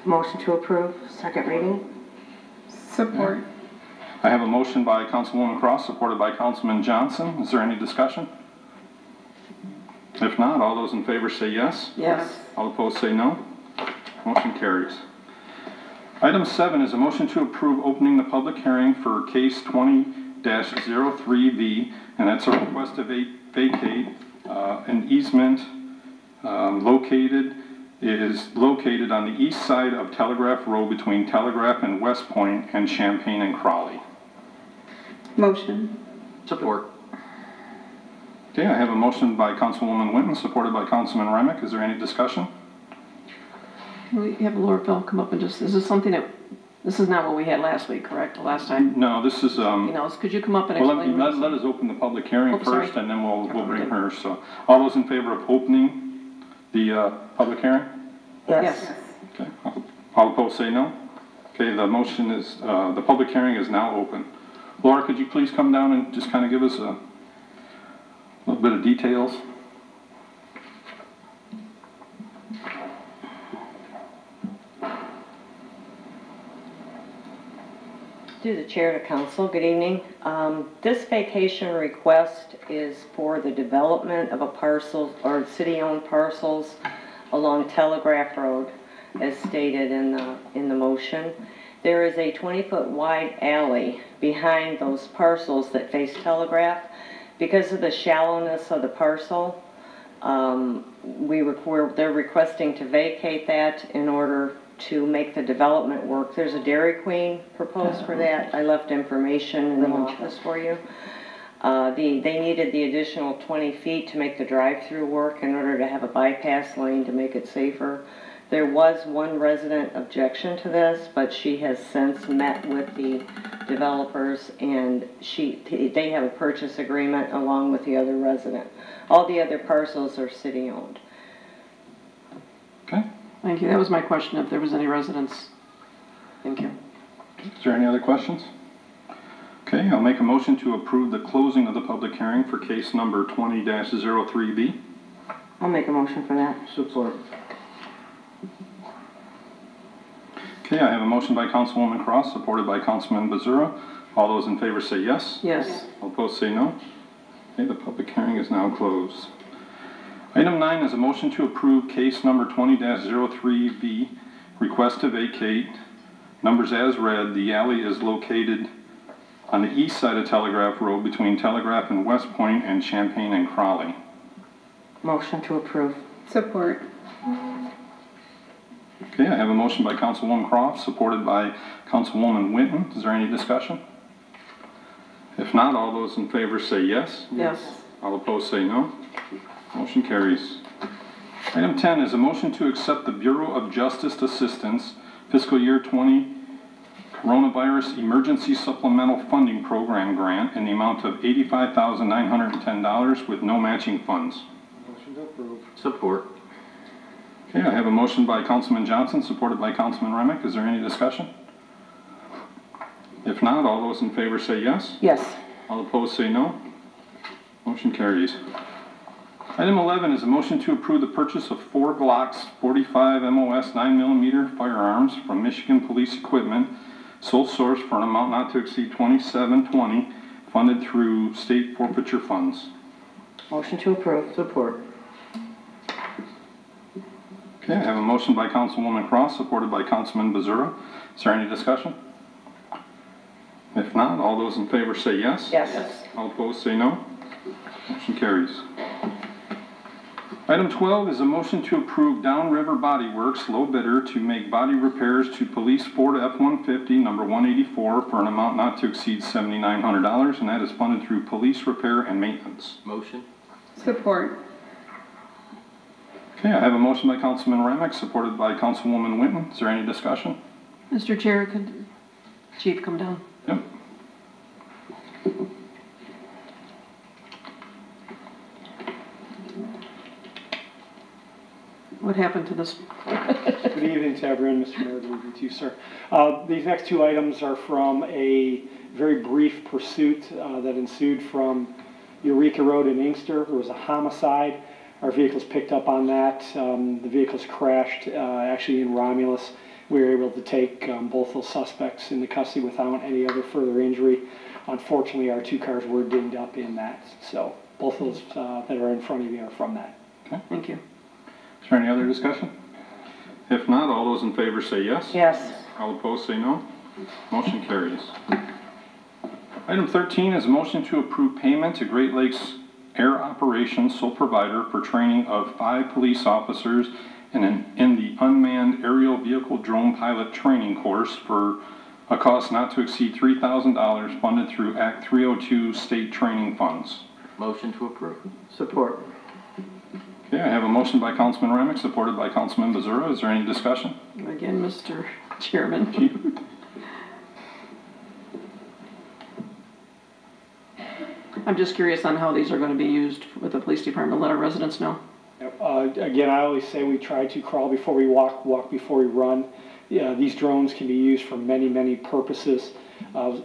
Motion to approve, second reading. Support. I have a motion by Councilwoman Cross, supported by Councilman Johnson. Is there any discussion? If not, all those in favor say yes. Yes. All opposed say no. Motion carries. Item 7 is a motion to approve opening the public hearing for case 20-03B, and that's a request to vacate an easement located on the east side of Telegraph Road between Telegraph and West Point and Champaign and Crowley. Motion. Support. Okay, I have a motion by Councilwoman Winton, supported by Councilman Remick. Is there any discussion? Can we have Laura Bell come up and just, is this something that, this is not what we had last week, correct, the last time? No, this is, You know, could you come up and well, explain? let us open the public hearing first, sorry. and then we'll bring her. So, all those in favor of opening the public hearing? Yes. Okay, all opposed say no. Okay, the motion is, the public hearing is now open. Laura, could you please come down and just kind of give us a little bit of details? Through the chair to council, good evening. This vacation request is for the development of a parcel or city-owned parcels along Telegraph Road, as stated in the motion. There is a 20-foot wide alley behind those parcels that face Telegraph. Because of the shallowness of the parcel, they're requesting to vacate that in order to make the development work. There's a Dairy Queen proposed for that. I left information in the office for you. They needed the additional 20 feet to make the drive-through work in order to have a bypass lane to make it safer. There was one resident objection to this, but she has since met with the developers, and they have a purchase agreement along with the other resident. All the other parcels are city-owned. Okay. Thank you. That was my question, if there was any residents. Thank you. Is there any other questions? Okay, I'll make a motion to approve the closing of the public hearing for case number 20-03B. I'll make a motion for that. Support. Okay, I have a motion by Councilwoman Cross, supported by Councilman Bazura. All those in favor say yes. Yes. All opposed say no. Okay, the public hearing is now closed. Item 9 is a motion to approve case number 20-03B, request to vacate. Numbers as read, the alley is located on the east side of Telegraph Road between Telegraph and West Point and Champaign and Crowley. Motion to approve. Support. Okay, I have a motion by Councilwoman Croft, supported by Councilwoman Winton. Is there any discussion? If not, all those in favor say yes. Yes. All opposed say no. Motion carries. Item 10 is a motion to accept the Bureau of Justice Assistance Fiscal Year 20 Coronavirus Emergency Supplemental Funding Program grant in the amount of $85,910 with no matching funds. Motion to approve. Support. Okay, I have a motion by Councilman Johnson, supported by Councilman Remick. Is there any discussion? If not, all those in favor say yes. Yes. All opposed say no. Motion carries. Item 11 is a motion to approve the purchase of 4 Glocks 45 MOS 9mm firearms from Michigan Police Equipment, sole source for an amount not to exceed $2720, funded through state forfeiture funds. Motion to approve. Support. Okay, I have a motion by Councilwoman Cross, supported by Councilman Bazura. Is there any discussion? If not, all those in favor say yes. Yes. All opposed say no. Motion carries. Item 12 is a motion to approve Downriver Body Works, low bidder, to make body repairs to Police Ford F-150 number 184 for an amount not to exceed $7,900, and that is funded through police repair and maintenance. Motion. Support. Okay, I have a motion by Councilman Remick, supported by Councilwoman Winton. Is there any discussion? Mr. Chair, could Chief come down? Yep. What happened to this? Good evening to everyone, Mr. Mayor, good evening to you, sir. These next 2 items are from a very brief pursuit that ensued from Eureka Road in Inkster. There was a homicide. Our vehicles picked up on that. The vehicles crashed actually in Romulus. We were able to take both those suspects into custody without any other further injury. Unfortunately, our 2 cars were dinged up in that, so both those that are in front of you are from that. Okay. Thank you. Is there any other discussion? If not, all those in favor say yes. Yes. All opposed say no. Motion carries. Item 13 is a motion to approve payment to Great Lakes Air Operations sole provider for training of 5 police officers in the unmanned aerial vehicle drone pilot training course for a cost not to exceed $3,000 funded through Act 302 state training funds. Motion to approve. Support. Okay, I have a motion by Councilman Remick, supported by Councilman Bezura. Is there any discussion? Again, Mr. Chairman. I'm just curious on how these are going to be used with the police department. Let our residents know. Again, I always say we try to crawl before we walk, walk before we run. Yeah, these drones can be used for many, many purposes.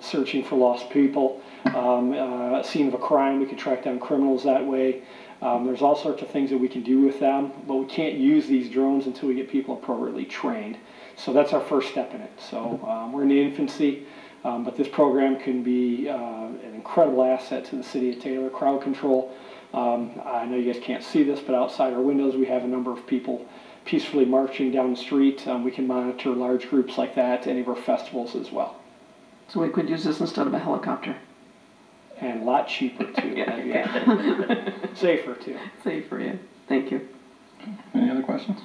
Searching for lost people, a scene of a crime, we can track down criminals that way. There's all sorts of things that we can do with them, but we can't use these drones until we get people appropriately trained. So that's our first step in it. So we're in the infancy, but this program can be an incredible asset to the city of Taylor. Crowd control. I know you guys can't see this, but outside our windows we have a number of people peacefully marching down the street. We can monitor large groups like that at any of our festivals as well. So we could use this instead of a helicopter. And a lot cheaper too. Safer too. Safer, yeah. Thank you. Any other questions?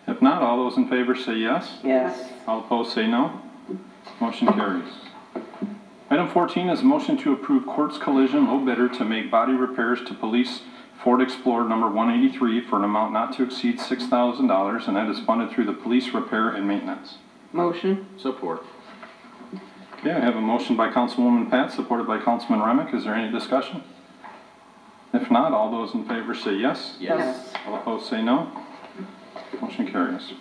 If not, all those in favor say yes. Yes. All opposed say no. Motion carries. Item 14 is a motion to approve Quartz Collision low bidder to make body repairs to police Ford Explorer number 183 for an amount not to exceed $6,000, and that is funded through the police repair and maintenance. Motion. Support. Okay, I have a motion by Councilwoman Pat, supported by Councilman Remick. Is there any discussion? If not, all those in favor say yes. Yes. All opposed say no. Motion carries.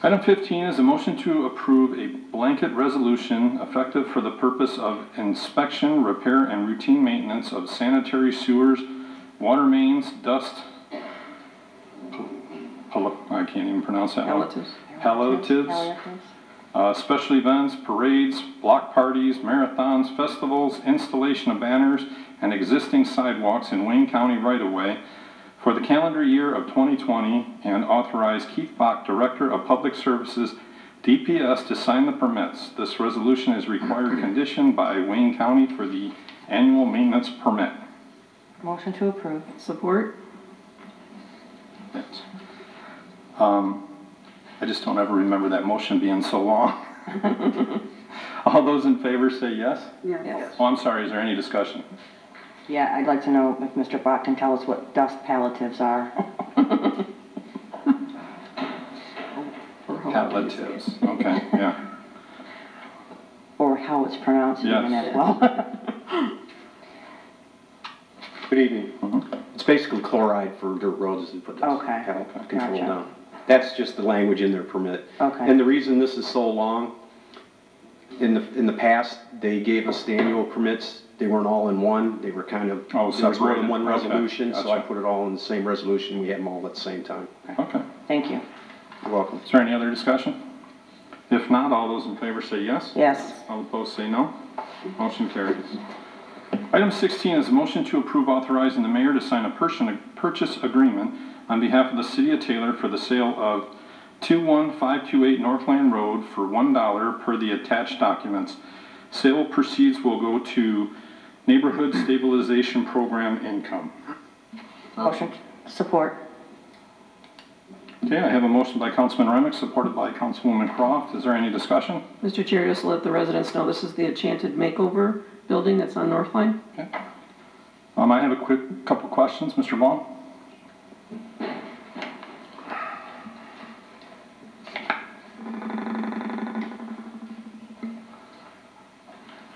Item 15 is a motion to approve a blanket resolution effective for the purpose of inspection, repair, and routine maintenance of sanitary sewers, water mains, dust, I can't even pronounce that one. Palliatives. Special events, parades, block parties, marathons, festivals, installation of banners, and existing sidewalks in Wayne County right-of-way for the calendar year of 2020, and authorize Keith Bach, Director of Public Services, DPS, to sign the permits. This resolution is required condition by Wayne County for the annual maintenance permit. Motion to approve. Support. Yes. I just don't ever remember that motion being so long. All those in favor say yes? Yes. Oh, I'm sorry, is there any discussion? Yeah, I'd like to know if Mr. Bach can tell us what dust palliatives are. Palliatives, okay, yeah. Or how it's pronounced Yes. even as well. Good evening. It's basically chloride for dirt roads and put Okay. control Gotcha. down. That's just the language in their permit. Okay. And the reason this is so long, in the past, they gave us the annual permits. They weren't all in one. They were kind of, Oh, there was more than separated. one Okay, resolution, so I gotcha. put it all in the same resolution. We had them all at the same time. Okay. Thank you. You're welcome. Is there any other discussion? If not, all those in favor say yes. Yes. All opposed say no. Motion carries. Item 16 is a motion to approve authorizing the mayor to sign a purchase agreement on behalf of the city of Taylor for the sale of 21528 Northland Road for $1 per the attached documents. Sale proceeds will go to Neighborhood Stabilization Program income. Motion. Support. Okay, I have a motion by Councilman Remick, supported by Councilwoman Croft. Is there any discussion? Mr. Chair, just to let the residents know, this is the Enchanted Makeover building that's on Northline. Okay. I have a couple questions, Mr. Vaughn.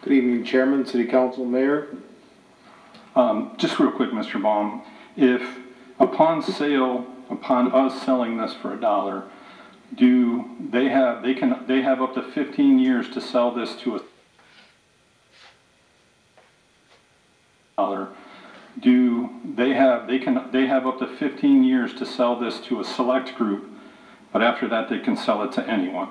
Good evening, Chairman, City Council, Mayor. Just real quick, Mr. Baum, if upon sale, upon us selling this for $1, do they have up to 15 years to sell this to $1? Do they have up to 15 years to sell this to a select group But after that, they can sell it to anyone.